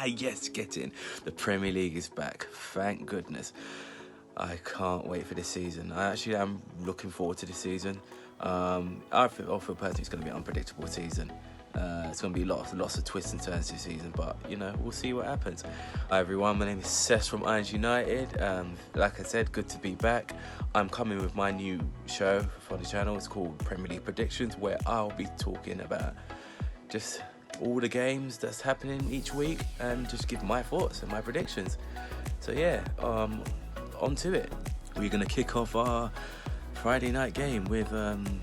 Yes, get in. The Premier League is back. Thank goodness. I can't wait for this season. I actually am looking forward to this season. I feel personally it's going to be an unpredictable season. It's going to be lots of twists and turns this season, but we'll see what happens. Hi everyone, my name is Seth from Irons United. Like I said, good to be back. I'm coming with my new show for the channel. It's called Premier League Predictions, where I'll be talking about just all the games that's happening each week and just give my thoughts and my predictions. So yeah, on to it. We're going to kick off our Friday night game with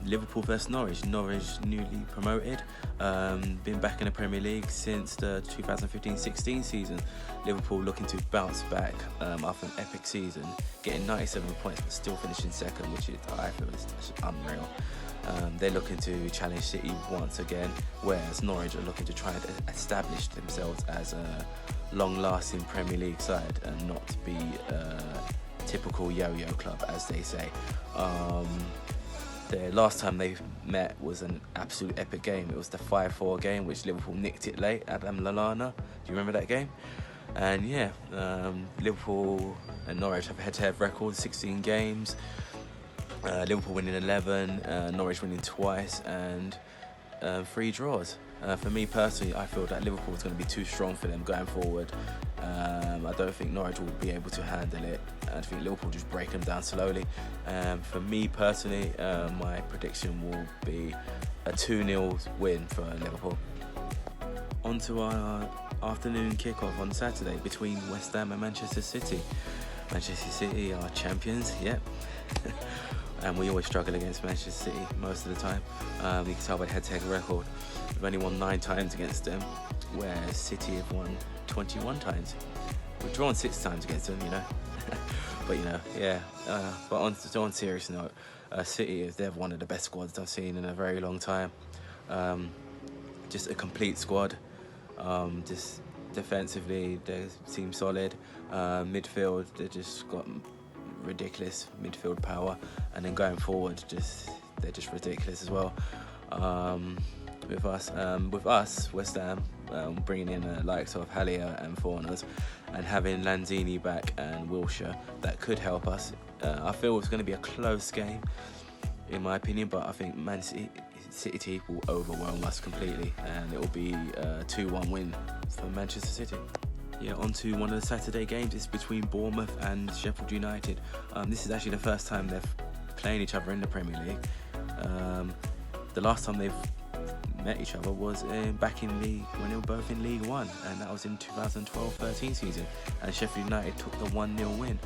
Liverpool versus Norwich. Norwich newly promoted, been back in the Premier League since the 2015-16 season. Liverpool looking to bounce back after an epic season, getting 97 points but still finishing second, which I feel is unreal. They're looking to challenge City once again, whereas Norwich are looking to try and establish themselves as a long-lasting Premier League side and not be typical yo-yo club, as they say. The last time they met was an absolute epic game. It was the 5-4 game, which Liverpool nicked it late. Adam Lallana, do you remember that game? And yeah, Liverpool and Norwich have a head-to-head record, 16 games. Liverpool winning 11, Norwich winning twice, and 3 draws. For me personally, I feel that Liverpool is going to be too strong for them going forward. I don't think Norwich will be able to handle it. I think Liverpool just break them down slowly. For me personally, my prediction will be a 2-0 win for Liverpool. On to our afternoon kickoff on Saturday between West Ham and Manchester City. Manchester City are champions, yep. And we always struggle against Manchester City most of the time. You can tell by the head-to-head record. We've only won 9 times against them, whereas City have won 21 times. We've drawn 6 times against them, But yeah. But on serious note, City they're one of the best squads I've seen in a very long time. Just a complete squad. Just defensively, they seem solid. Midfield, they just got ridiculous midfield power, and then going forward, they're just ridiculous as well. With us, West Ham, bringing in the likes of Haller and Forners, and having Lanzini back and Wilshere, that could help us. I feel it's going to be a close game, in my opinion, but I think Man City will overwhelm us completely, and it will be a 2-1 win for Manchester City. Yeah, on to one of the Saturday games. It's between Bournemouth and Sheffield United. This is actually the first time they've playing each other in the Premier League. The last time they've met each other was back in League when they were both in League One, and that was in 2012-13 season, and Sheffield United took the 1-0 win.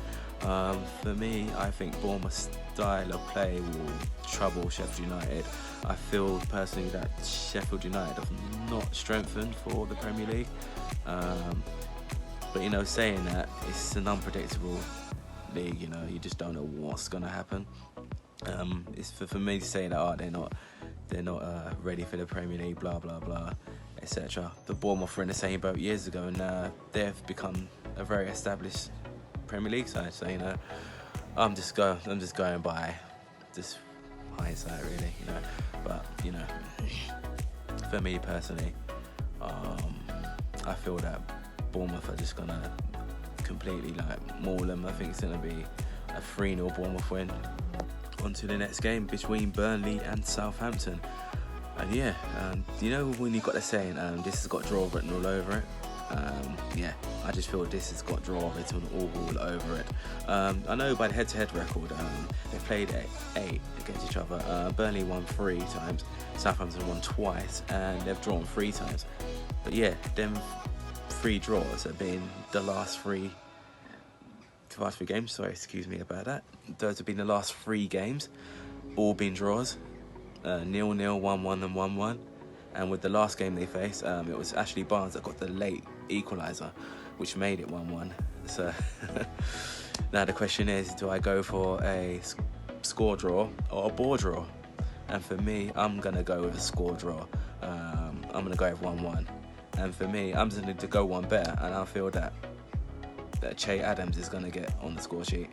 For me, I think Bournemouth's style of play will trouble Sheffield United. I feel personally that Sheffield United have not strengthened for the Premier League. But saying that, it's an unpredictable league. You just don't know what's gonna happen. It's for me to say that they're not ready for the Premier League, blah blah blah, etc. The Bournemouth were in the same boat years ago, and they've become a very established Premier League side. So I'm just going by this hindsight, really. But for me personally, I feel that Bournemouth are just gonna completely maul them. I think it's gonna be a 3-0 Bournemouth win. On to the next game between Burnley and Southampton. And yeah, when you've got the saying, this has got draw written all over it. Yeah, I just feel this has got draw written all over it. I know by the head-to-head record, they played 8 against each other. Burnley won 3 times, Southampton won twice, and they've drawn 3 times. But yeah, them 3 draws have been the last 3 games. Sorry, excuse me about that. Those have been the last 3 games, all been draws. 0-0, 1-1 and 1-1. And with the last game they faced, it was Ashley Barnes that got the late equaliser, which made it 1-1. So now the question is, do I go for a score draw or a ball draw? And for me, I'm going to go with a score draw. I'm going to go with 1-1. And for me, I'm just going to go one better, and I feel that Che Adams is going to get on the score sheet.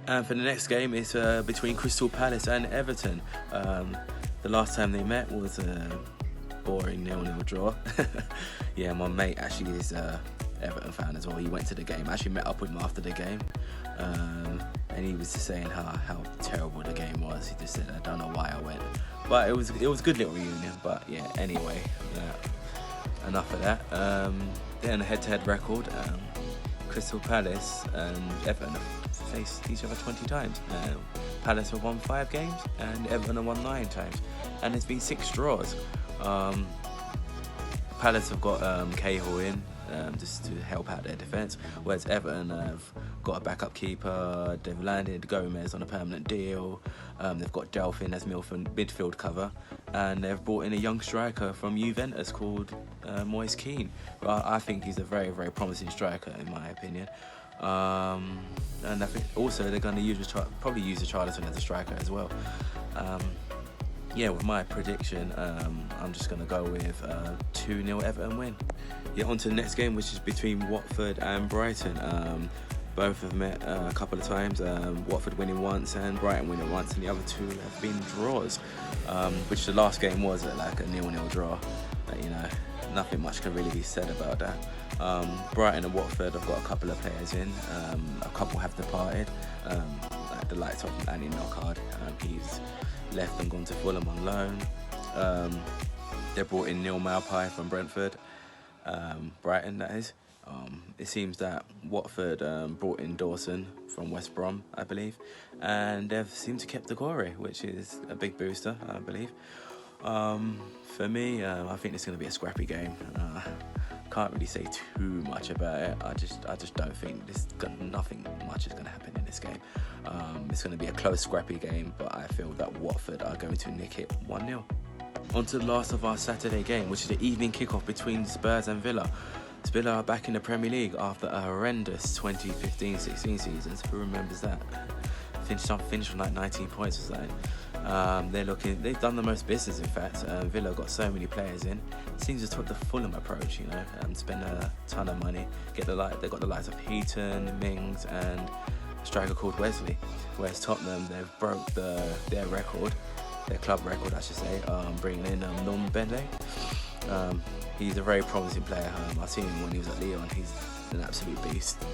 And for the next game, it's between Crystal Palace and Everton. The last time they met was boring 0-0 draw. Yeah, my mate actually is Everton fan as well. He went to the game. I actually met up with him after the game, and he was just saying how terrible the game was. He just said, I don't know why I went, but it was a good little reunion. But yeah, anyway, enough of that. Then a head-to-head record. Crystal Palace and Everton have faced each other 20 times. Palace have won 5 games and Everton have won 9 times, and there's been 6 draws. Palace have got Cahill in just to help out their defence, whereas Everton have got a backup keeper. They've landed Gomez on a permanent deal. They've got Delphin as midfield cover, and they've brought in a young striker from Juventus called Moise Kean. Well, I think he's a very, very promising striker in my opinion. And I think also they're going to probably use Richarlison as a striker as well. Yeah, with my prediction, I'm just going to go with 2-0 Everton win. Yeah, on to the next game, which is between Watford and Brighton. Both have met a couple of times, Watford winning once and Brighton winning once, and the other 2 have been draws, which the last game was like a 0-0 draw. Nothing much can really be said about that. Brighton and Watford have got a couple of players in, a couple have departed, like the likes of Andy Knockard. He's left and gone to Fulham on loan. They brought in Neil Maupay from Brentford, Brighton that is. It seems that Watford brought in Dawson from West Brom, I believe, and they've seemed to keep Decore, which is a big booster, I believe. For me, I think it's going to be a scrappy game. Can't really say too much about it. I just don't think nothing much is going to happen in this game. It's going to be a close, scrappy game, but I feel that Watford are going to nick it 1-0. On to the last of our Saturday game, which is the evening kickoff between Spurs and Villa. Villa are back in the Premier League after a horrendous 2015-16 season. Who remembers that? Finished on like 19 points or something. They've done the most business, in fact. Villa got so many players in. Seems to took the Fulham approach, and spend a ton of money. They've got the likes of Heaton, Mings, and a striker called Wesley. Whereas Tottenham, they've broke their record, their club record, I should say, bringing in Ndombele. He's a very promising player. I've seen him when he was at Lyon. He's an absolute beast.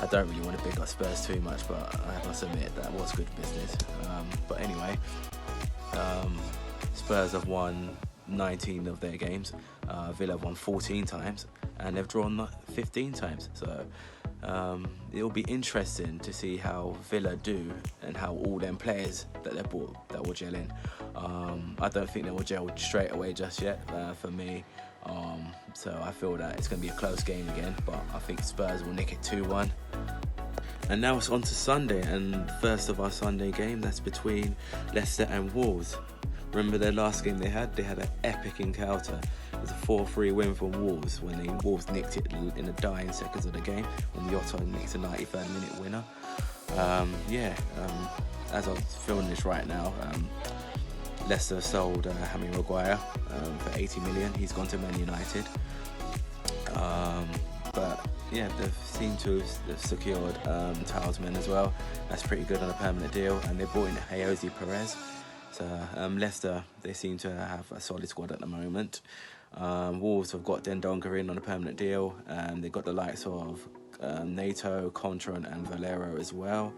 I don't really want to big up Spurs too much, but I must admit that was good business. But anyway, Spurs have won 19 of their games. Villa have won 14 times, and they've drawn 15 times. So it'll be interesting to see how Villa do and how all them players that they bought that will gel in. I don't think they will gel straight away just yet for me. So I feel that it's going to be a close game again, but I think Spurs will nick it 2-1. And now it's on to Sunday, and first of our Sunday game, that's between Leicester and Wolves. Remember their last game they had an epic encounter. It was a 4-3 win for Wolves when the Wolves nicked it in the dying seconds of the game when Yota nicked a 93rd minute winner. As I'm filming this right now, Leicester sold Harry Maguire for 80 million. He's gone to Man United. But yeah, they've seemed to have secured Talisman as well. That's pretty good on a permanent deal. And they brought in Jose Perez. So Leicester, they seem to have a solid squad at the moment. Wolves have got Dendoncker in on a permanent deal. And they've got the likes of Nato, Contron and Valero as well.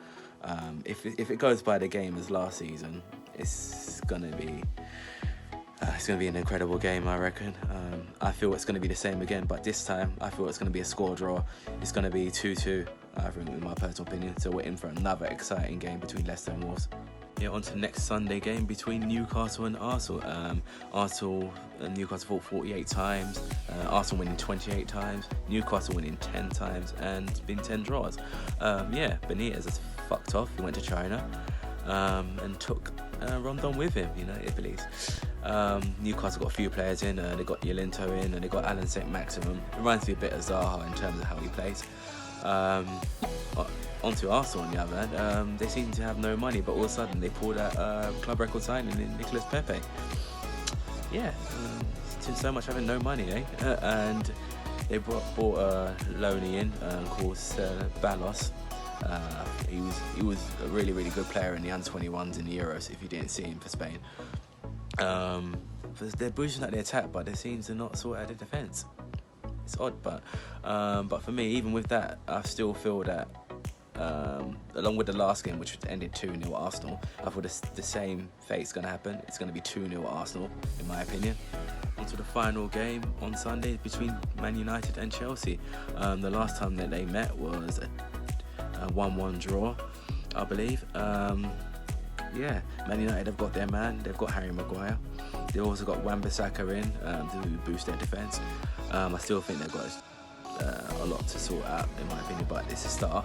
If it goes by the game as last season, it's gonna be an incredible game, I reckon. I feel it's gonna be the same again, but this time I feel it's gonna be a score draw. It's gonna be 2-2, I think, in my personal opinion. So we're in for another exciting game between Leicester and Wolves. Yeah, on to the next Sunday game between Newcastle and Arsenal. Arsenal and Newcastle fought 48 times, Arsenal winning 28 times, Newcastle winning 10 times, and it's been 10 draws. Benitez has fucked off. He went to China and took Rondon with him, Italy's. Newcastle got a few players in. They got Yolinto in, and they got Alan St. Maximin. It reminds me a bit of Zaha in terms of how he plays. Onto Arsenal on the other hand, they seem to have no money, but all of a sudden they pulled out club record signing in Nicolas Pepe. So much having no money, and they brought a loanee in called Balos. He was a really, really good player in the under-21s in the Euros, if you didn't see him for Spain. they're bruising at the attack, but they seem to not sort out the defence. It's odd, but for me, even with that, I still feel that along with the last game, which ended 2-0 at Arsenal, I thought the same fate's going to happen. It's going to be 2-0 at Arsenal, in my opinion. On to the final game on Sunday between Man United and Chelsea. The last time that they met was a 1-1 draw, I believe. Man United have got their man. They've got Harry Maguire. They've also got Wan-Bissaka in to boost their defence. I still think they've got a lot to sort out, in my opinion, but it's a start.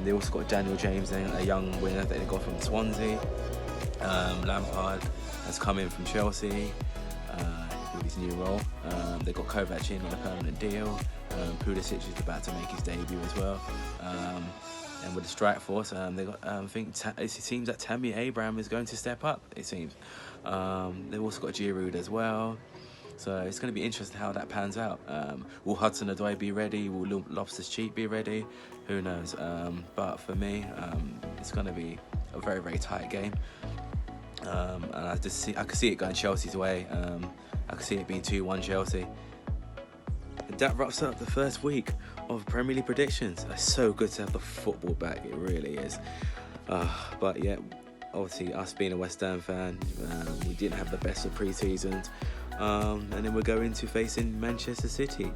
They also got Daniel James, a young winner that they got from Swansea. Lampard has come in from Chelsea with his new role. They got Kovac in on a permanent deal. Pulisic is about to make his debut as well. And with the strike force, they got. I think it seems that Tammy Abraham is going to step up. It seems. They've also got Giroud as well. So it's going to be interesting how that pans out. Will Hudson-Odoi be ready? Will Loftus-Cheek be ready? Who knows? But for me, it's going to be a very, very tight game. And I can see it going Chelsea's way. I can see it being 2-1 Chelsea. And that wraps up the first week of Premier League predictions. It's so good to have the football back. It really is. But yeah, obviously us being a West Ham fan, we didn't have the best of pre-seasons. And then we're going to facing Manchester City.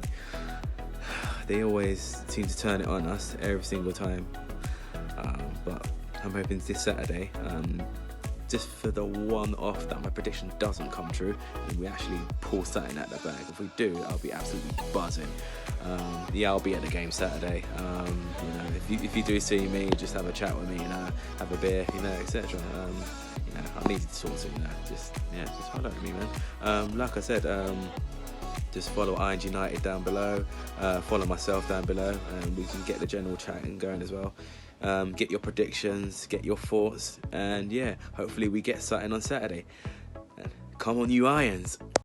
They always seem to turn it on us every single time. But I'm hoping this Saturday, just for the one off that my prediction doesn't come true and we actually pull something out the bag. If we do, I'll be absolutely buzzing. I'll be at the game Saturday. If you do see me, just have a chat with me, have a beer, etc. I need to talk to you, just follow me, man. Like I said, just follow ING United down below, follow myself down below, and we can get the general chatting going as well. Get your predictions, get your thoughts, and hopefully we get something on Saturday. Come on, you Irons.